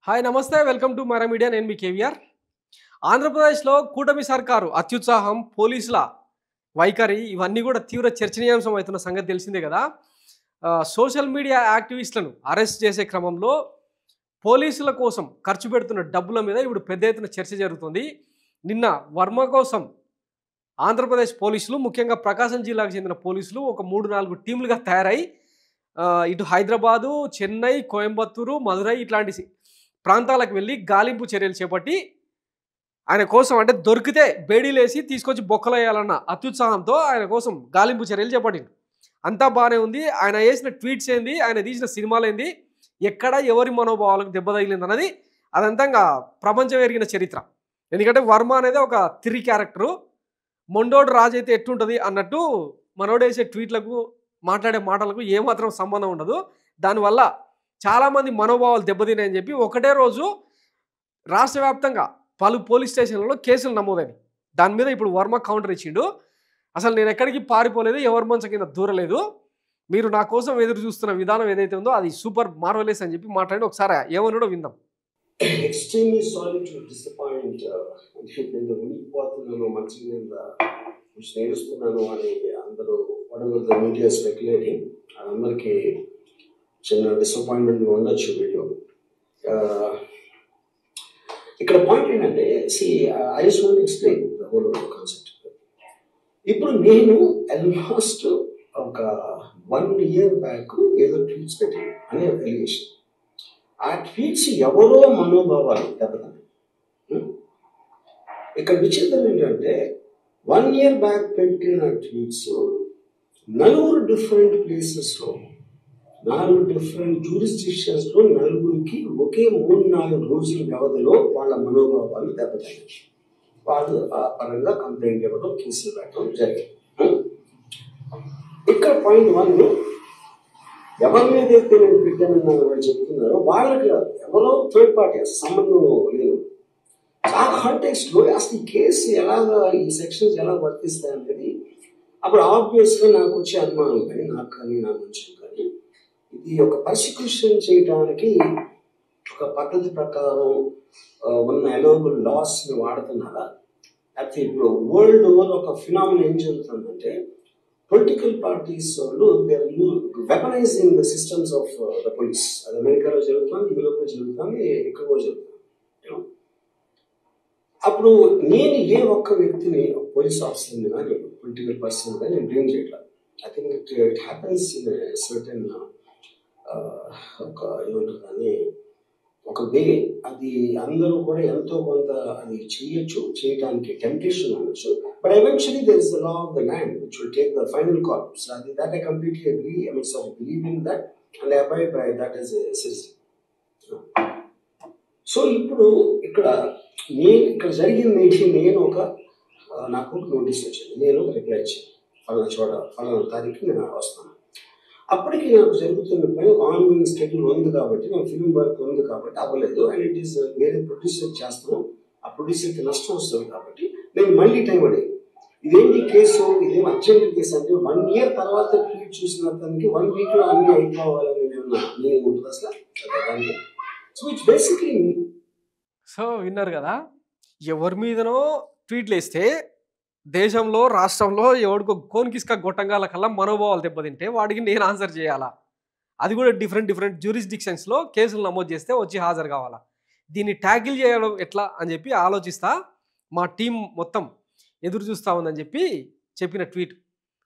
Hi నమస్తే welcome to Mara media నేను మీ కేవీఆర్. ఆంధ్రప్రదేశ్లో కూటమి సర్కారు అత్యుత్సాహం, పోలీసుల వైఖరి ఇవన్నీ కూడా తీవ్ర చర్చనీయాంశం అవుతున్న సంగతి తెలిసిందే కదా. సోషల్ మీడియా యాక్టివిస్టులను అరెస్ట్ చేసే క్రమంలో పోలీసుల కోసం ఖర్చు పెడుతున్న డబ్బుల మీద ఇప్పుడు పెద్ద ఎత్తున చర్చ జరుగుతుంది. నిన్న వర్మ కోసం ఆంధ్రప్రదేశ్ పోలీసులు, ముఖ్యంగా ప్రకాశం జిల్లాకు చెందిన పోలీసులు ఒక 3-4 టీంలుగా తయారై ఇటు హైదరాబాదు, చెన్నై, కోయంబత్తూరు, మదురై ఇట్లాంటి ప్రాంతాలకు వెళ్ళి గాలింపు చర్యలు చేపట్టి ఆయన కోసం అంటే దొరికితే బేడీలేసి తీసుకొచ్చి బొక్కలేయాలన్న అత్యుత్సాహంతో ఆయన కోసం గాలింపు చర్యలు చేపట్టిండు. అంతా బాగానే ఉంది. ఆయన వేసిన ట్వీట్స్ ఏంది, ఆయన తీసిన సినిమాలు ఏంది, ఎక్కడ ఎవరి మనోభావాలకు దెబ్బ తగిలింది అన్నది అదంతా ప్రపంచం ఎరిగిన చరిత్ర. ఎందుకంటే వర్మ అనేది ఒక థ్రీ క్యారెక్టరు. మొండోడు రాజు అయితే ఎట్టుంటుంది అన్నట్టు మనోడు వేసే ట్వీట్లకు, మాట్లాడే మాటలకు ఏమాత్రం సంబంధం ఉండదు. దానివల్ల చాలామంది మనోభావాలు దెబ్బతిన్నాయని చెప్పి ఒకటే రోజు రాష్ట్ర వ్యాప్తంగా పలు పోలీస్ స్టేషన్లలో కేసులు నమోదైనవి. దాని మీద ఇప్పుడు వర్మ కౌంటర్ ఇచ్చిండు. అసలు నేను ఎక్కడికి పారిపోలేదు, ఎవరి మంచం కింద దూరలేదు, మీరు నా కోసం ఎదురు చూస్తున్న విధానం ఏదైతే ఉందో అది సూపర్ మార్వెలెస్ అని చెప్పి మాట్లాడి ఒకసారి ఏమన్నాడో విందాం. Extremely sorry to disappoint నేను మునిగిపోతున్నాను మంచి మీద నేరుస్తున్నాను అని అందరూ whatever the media is speculating అందరికీ చిన్న డిసప్పాయింట్మెంట్ ఉండొచ్చు వీడియో. ఇక్కడ పాయింట్ ఏంటంటే I just want explain the whole concept. ఇప్పుడు నేను ఆల్మోస్ట్ ఒక 1 year బ్యాక్ ఏదో ట్వీట్స్ పెట్టాను అనే ఎలిగేషన్. ఆ ట్వీట్స్ ఎవరో మనోభావాలు దెబ్బతాయి. ఇక్కడ విచిత్రం ఏంటంటే 1 year బ్యాక్ పెట్టిన ట్వీట్స్ 4 డిఫరెంట్ ప్లేసెస్లో 4 డిఫరెంట్ జ్యూరిస్డిక్షన్స్లో 4కి ఒకే 3-4 రోజుల వ్యవధిలో వాళ్ళ మనోభావాలు దెబ్బతాయి. వాళ్ళు ఆ పరంగా కంప్లైంట్ ఇవ్వడం, కేసులు పెట్టడం జరిగింది. ఇక్కడ పాయింట్ 1, ఎవరి మీద అయితే నేను పెట్టానని వాళ్ళు చెప్తున్నారో వాళ్ళకి ఎవరో థర్డ్ పార్టీ సంబంధం లేదు. ఆ కాంటెక్స్ట్లో అసలు ఈ కేసు ఎలాగా, ఈ సెక్షన్స్ ఎలా వర్తిస్తాయి అనేది అప్పుడు ఆబ్వియస్గా నాకు వచ్చే అనుమానం కానీ నా నుంచి కానీ ఇది ఒక పర్సిక్యూషన్ చేయడానికి ఒక పద్ధతి ప్రకారం ఉన్న ఎలోబుల్ లాస్ని వాడుతున్నారా, అయితే ఇప్పుడు వరల్డ్ ఓవర్ ఒక ఫినామినా ఏం జరుగుతుందంటే పొలిటికల్ పార్టీస్ వాళ్ళు they are weaponising the systems of the police. అది అమెరికాలో జరుగుతుంది, యూరోప్లో జరుగుతుంది, ఎక్కడో జరుగుతుంది. అప్పుడు నేను ఏ ఒక్క వ్యక్తిని పోలీస్ ఆఫీసర్ని కానీ పొలిటికల్ పర్సన్ కానీ నేను బ్లేమ్ చేయట్లేదు. I think it happens in certain ఒక ఏమంటారు కానీ ఒక వే. అది అందరూ కూడా ఎంతో కొంత అది చేయడానికి టెంప్టేషన్ ఉండొచ్చు. But eventually there is the law of the land which will take the final call. So that I completely agree. I mean, so I believe in that and I abide by that as a citizen. So ఇప్పుడు ఇక్కడ జరిగింది నేను ఒక నాకు notice వచ్చింది, నేను reply ఇచ్చాను, ఫలానా తారీఖు నేను వస్తాను. అప్పటికి నాకు జరుగుతున్న పని ఒక ఆన్గోయింగ్ స్కెడ్యూల్ ఉంది కాబట్టి, నా ఫిల్మ్ వర్క్ ఉంది కాబట్టి అవ్వలేదు. అండ్ ఇట్ ఈస్ వేరే ప్రొడ్యూసర్ చేస్తాను, ఆ ప్రొడ్యూసర్కి నష్టం వస్తుంది కాబట్టి నేను మళ్ళీ టైం అడిగాను. ఇదేంటి కేసు, ఇదేం అర్జెంట్ కేసు అంటే 1 year తర్వాత ట్వీట్ చూసిన అతనికి 1 weekలో అన్నీ అయిపోవాలని నేను ఉంటుంది అసలు. So it's basically. సో విన్నారు కదా, ఎవరి మీదనో ట్వీట్లు వేస్తే దేశంలో, రాష్ట్రంలో ఎవడికో కోన్కిస్క గొట్టంగాల కల్లా మనోభావాలు దెబ్బతింటే వాడికి నేను ఆన్సర్ చేయాలా, అది కూడా డిఫరెంట్ జ్యూరిస్డిక్షన్స్లో కేసులు నమోదు చేస్తే వచ్చి హాజరు కావాలా, దీన్ని ట్యాకిల్ చేయడం ఎట్లా అని చెప్పి ఆలోచిస్తా మా టీం మొత్తం ఎదురు చూస్తూ ఉందని చెప్పిన ట్వీట్.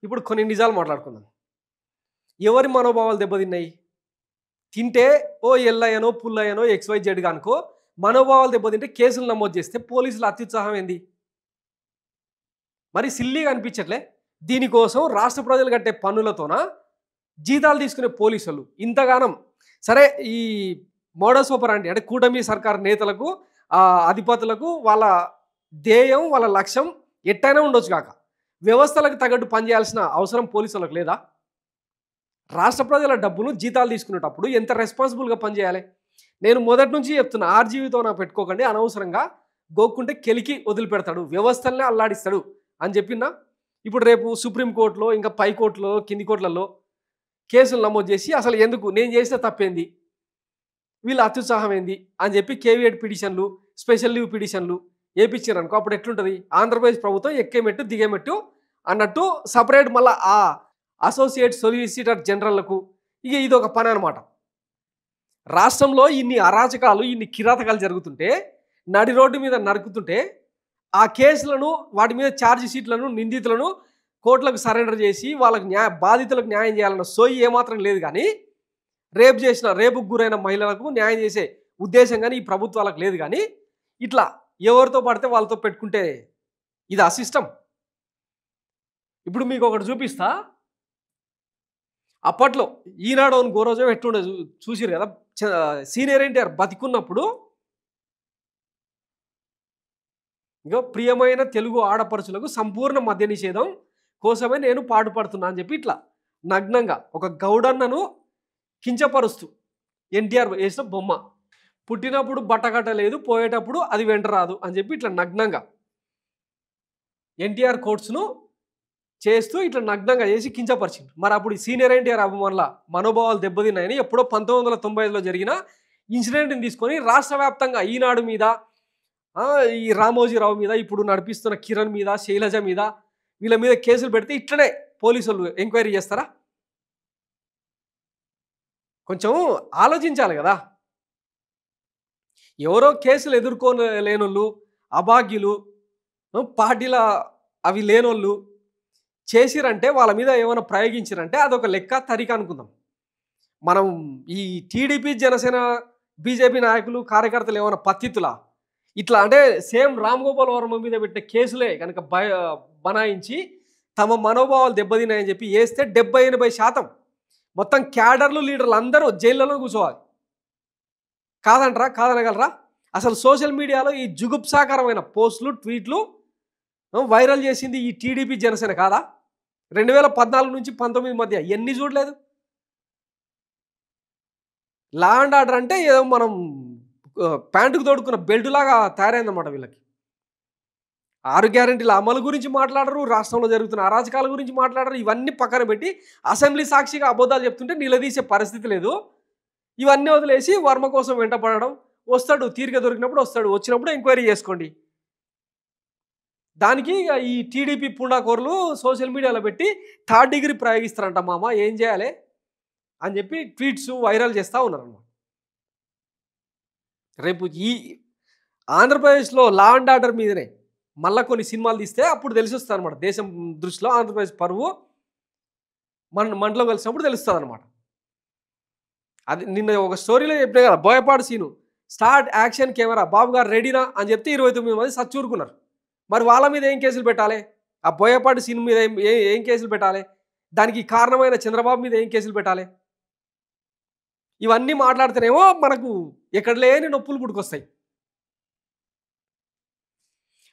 ఇప్పుడు కొన్ని నిజాలు మాట్లాడుకుందాం. ఎవరి మనోభావాలు దెబ్బతిన్నాయి? తింటే ఓ ఎల్లయ్యనో పుల్లయ్యనో XYZ అనుకో మనోభావాలు దెబ్బతింటే కేసులు నమోదు చేస్తే పోలీసుల అత్యుత్సాహం ఏంది? మరి సిల్లీగా అనిపించట్లే? దీనికోసం రాష్ట్ర ప్రజలు కట్టే పన్నులతోన జీతాలు తీసుకునే పోలీసులు ఇంతగానం సరే ఈ మోడస్ ఆపరాండి అంటే కూటమి సర్కార్ నేతలకు, అధిపతులకు వాళ్ళ ధ్యేయం, వాళ్ళ లక్ష్యం ఎట్టయినా ఉండొచ్చు కాక వ్యవస్థలకు తగ్గట్టు పనిచేయాల్సిన అవసరం పోలీసులకు లేదా? రాష్ట్ర ప్రజల డబ్బును జీతాలు తీసుకునేటప్పుడు ఎంత రెస్పాన్సిబుల్గా పనిచేయాలి? నేను మొదటి నుంచి చెప్తున్నా, ఆర్జీవీతో నా పెట్టుకోకండి, అనవసరంగా గోక్కుంటే కెలికి వదిలిపెడతాడు, వ్యవస్థలనే అల్లాడిస్తాడు అని చెప్పినా. ఇప్పుడు రేపు సుప్రీంకోర్టులో, ఇంకా పై కోర్టులో, కింది కోర్టులలో కేసులు నమోదు చేసి అసలు ఎందుకు, నేను చేసిన తప్పేంది, వీళ్ళ అత్యుత్సాహం ఏంది అని చెప్పి కేవియట్ పిటిషన్లు, స్పెషల్ లీవ్ పిటిషన్లు వేయించారు అనుకో, అప్పుడు ఎట్లుంటుంది? ఆంధ్రప్రదేశ్ ప్రభుత్వం ఎక్కేమెట్టు దిగేమెట్టు అన్నట్టు సపరేట్ మళ్ళీ ఆ అసోసియేట్ సొలిసిటర్ జనరల్లకు ఇక ఇది ఒక పని అనమాట. రాష్ట్రంలో ఇన్ని అరాచకాలు, ఇన్ని కిరాతకాలు జరుగుతుంటే, నడి రోడ్డు మీద నరుకుతుంటే, ఆ కేసులను, వాటి మీద ఛార్జ్ షీట్లను, నిందితులను కోర్టులకు సరెండర్ చేసి వాళ్ళకి బాధితులకు న్యాయం చేయాలన్న సోయి ఏమాత్రం లేదు. కానీ రేపుకు గురైన మహిళలకు న్యాయం చేసే ఉద్దేశం కానీ ఈ ప్రభుత్వాలకు లేదు. కానీ ఇట్లా ఎవరితో పడితే వాళ్ళతో పెట్టుకుంటే ఇది అసిస్టం. ఇప్పుడు మీకు ఒకటి చూపిస్తా. అప్పట్లో ఈనాడు గోరోజు ఎట్లుండే చూసిరు కదా, సీనియర్ ఎన్టీఆర్ బతికున్నప్పుడు ఇంకా ప్రియమైన తెలుగు ఆడపడుచులకు సంపూర్ణ మద్య నిషేధం కోసమే నేను పాటుపడుతున్నా అని చెప్పి ఇట్లా నగ్నంగా ఒక గౌడన్నను కించపరుస్తూ ఎన్టీఆర్ వేసిన బొమ్మ. పుట్టినప్పుడు బట్టకట్టలేదు, పోయేటప్పుడు అది వెంట రాదు అని చెప్పి ఇట్లా నగ్నంగా ఎన్టీఆర్ కోట్స్ను చేస్తూ ఇట్లా నగ్నంగా చేసి కించపరిచింది. మరి అప్పుడు సీనియర్ ఎన్టీఆర్ అభిమానుల మనోభావాలు దెబ్బతిన్నాయని ఎప్పుడో 1995లో జరిగిన ఇన్సిడెంట్ని తీసుకొని రాష్ట్ర వ్యాప్తంగా ఈనాడు మీద, ఈ రామోజీరావు మీద, ఇప్పుడు నడిపిస్తున్న కిరణ్ మీద, శైలజ మీద, వీళ్ళ మీద కేసులు పెడితే ఇట్లనే పోలీసులు ఎంక్వైరీ చేస్తారా? కొంచెం ఆలోచించాలి కదా. ఎవరో కేసులు ఎదుర్కోలేనోళ్ళు, అభాగ్యులు, పార్టీల అవి లేనోళ్ళు చేసిరంటే, వాళ్ళ మీద ఏమైనా ప్రయోగించారంటే అదొక లెక్క తరిక అనుకుందాం. మనం ఈ టీడీపీ, జనసేన, బీజేపీ నాయకులు, కార్యకర్తలు ఏమైనా పత్తిత్తులా ఇట్లా అంటే సేమ్ రామ్ గోపాల్ వర్మ మీద పెట్టిన కేసులే కనుక బనాయించి తమ మనోభావాలు దెబ్బతిన్నాయని చెప్పి వేస్తే 70-80% మొత్తం క్యాడర్లు, లీడర్లు అందరూ జైళ్ళలో కూర్చోవాలి. కాదంటారా? కాదనగలరా? అసలు సోషల్ మీడియాలో ఈ జుగుప్సాకరమైన పోస్టులు, ట్వీట్లు వైరల్ చేసింది ఈ టీడీపీ, జనసేన కాదా? 2014 నుంచి 19 మధ్య ఎన్ని చూడలేదు? లా అండ్ ఆర్డర్ అంటే ఏదో మనం ప్యాంటుకు తోడుకున్న బెల్ట్ లాగా తయారైందన్నమాట వీళ్ళకి. 6 గ్యారెంటీల అమలు గురించి మాట్లాడరు, రాష్ట్రంలో జరుగుతున్న అరాచకాల గురించి మాట్లాడరు. ఇవన్నీ పక్కన పెట్టి అసెంబ్లీ సాక్షిగా అబద్ధాలు చెప్తుంటే నిలదీసే పరిస్థితి లేదు. ఇవన్నీ వదిలేసి వర్మ కోసం వెంటపడడం. వస్తాడు, తీరిక దొరికినప్పుడు వస్తాడు, వచ్చినప్పుడు ఎంక్వైరీ చేసుకోండి. దానికి ఈ టీడీపీ పుండాకోర్లు సోషల్ మీడియాలో పెట్టి 3rd డిగ్రీ ప్రయోగిస్తారంట మామ, ఏం చేయాలి అని చెప్పి ట్వీట్స్ వైరల్ చేస్తూ ఉన్నారన్నమాట. రేపు ఈ ఆంధ్రప్రదేశ్లో లా అండ్ ఆర్డర్ మీదనే మళ్ళీ కొన్ని సినిమాలు తీస్తే అప్పుడు తెలిసి వస్తుంది అనమాట. దేశం దృష్టిలో ఆంధ్రప్రదేశ్ పరువు మంటలో కలిసినప్పుడు తెలుస్తుంది అనమాట. అది నిన్న ఒక స్టోరీలో చెప్పినా కదా, Boyapadu scene start action camera, బాబు గారు రెడీనా అని చెప్తే 29 మంది సచ్చూరుకున్నారు. మరి వాళ్ళ మీద ఏం కేసులు పెట్టాలి? ఆ బోయపాడు సీన్ మీద ఏం కేసులు పెట్టాలి? దానికి కారణమైన చంద్రబాబు మీద ఏం కేసులు పెట్టాలి? ఇవన్నీ మాట్లాడితేనేమో మనకు ఎక్కడ లేని నొప్పులు పుట్టుకొస్తాయి.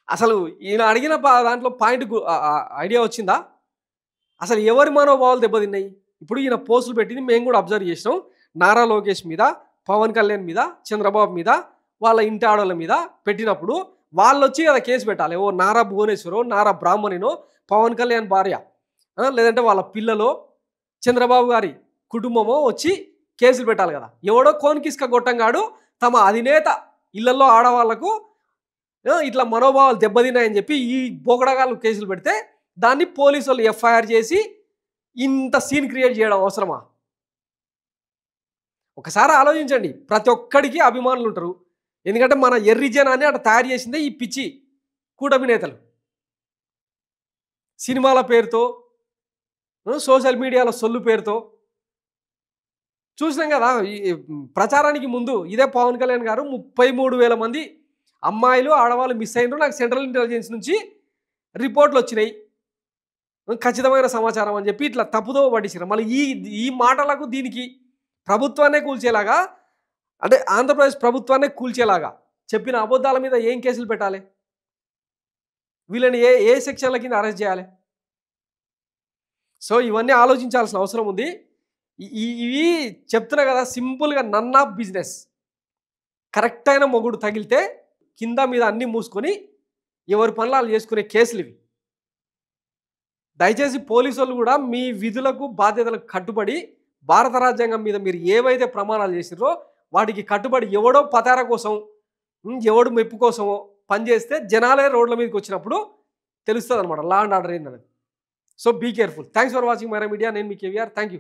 అసలు ఈయన అడిగిన దాంట్లో పాయింట్ ఐడియా వచ్చిందా? అసలు ఎవరి మనోభావాలు దెబ్బతిన్నాయి? ఇప్పుడు ఈయన పోస్టులు పెట్టింది మేము కూడా అబ్జర్వ్ చేసినాం. నారా లోకేష్ మీద, పవన్ కళ్యాణ్ మీద, చంద్రబాబు మీద, వాళ్ళ ఇంటి ఆడవాళ్ళ మీద పెట్టినప్పుడు వాళ్ళు వచ్చి కదా కేసు పెట్టాలి. ఓ నారా భువనేశ్వరో, నారా బ్రాహ్మణినో, పవన్ కళ్యాణ్ భార్య, లేదంటే వాళ్ళ పిల్లలో, చంద్రబాబు గారి కుటుంబమో వచ్చి కేసులు పెట్టాలి కదా. ఎవడో కోన్కిస్క గొట్టంగాడు తమ అధినేత ఇళ్లలో ఆడవాళ్లకు ఇట్లా మనోభావాలు దెబ్బతిన్నాయని చెప్పి ఈ బోకడగాళ్ళు కేసులు పెడితే దాన్ని పోలీసు వాళ్ళు ఎఫ్ఐఆర్ చేసి ఇంత సీన్ క్రియేట్ చేయడం అవసరమా? ఒకసారి ఆలోచించండి. ప్రతి ఒక్కడికి అభిమానులు ఉంటారు. ఎందుకంటే మన ఎర్రి జనాన్ని అట్లా తయారు చేసిందే ఈ పిచ్చి కూటమి నేతలు. సినిమాల పేరుతో, సోషల్ మీడియాలో సొల్లు పేరుతో చూసినాం కదా. ప్రచారానికి ముందు ఇదే పవన్ కళ్యాణ్ గారు 33,000 మంది అమ్మాయిలు, ఆడవాళ్ళు మిస్ అయినారు, నాకు సెంట్రల్ ఇంటెలిజెన్స్ నుంచి రిపోర్ట్లు వచ్చినాయి, ఖచ్చితమైన సమాచారం అని చెప్పి ఇట్లా తప్పుదో పట్టించారు. మళ్ళీ ఈ మాటలకు దీనికి ప్రభుత్వాన్నే కూల్చేలాగా, అంటే ఆంధ్రప్రదేశ్ ప్రభుత్వాన్నే కూల్చేలాగా చెప్పిన అబద్ధాల మీద ఏం కేసులు పెట్టాలి? వీళ్ళని ఏ సెక్షన్ల కింద అరెస్ట్ చేయాలి? సో ఇవన్నీ ఆలోచించాల్సిన అవసరం ఉంది. ఇవి చెప్తున్నా కదా, సింపుల్గా నన్ ఆఫ్ బిజినెస్. కరెక్ట్ అయిన మొగుడు తగిలితే కింద మీద అన్నీ మూసుకొని ఎవరి పనులు చేసుకునే కేసులు ఇవి. దయచేసి పోలీసు వాళ్ళు కూడా మీ విధులకు, బాధ్యతలకు కట్టుబడి భారత రాజ్యాంగం మీద మీరు ఏవైతే ప్రమాణాలు చేసిరో వాటికి కట్టుబడి ఎవడో పతార కోసం ఎవడు మెప్పు కోసమో పనిచేస్తే జనాలే రోడ్ల మీదకి వచ్చినప్పుడు తెలుస్తుంది అనమాట లా అండ్ ఆర్డర్ ఏందనేది. So be careful. Thanks for watching Myra media. నేను మీ కేవీఆర్. Thank you.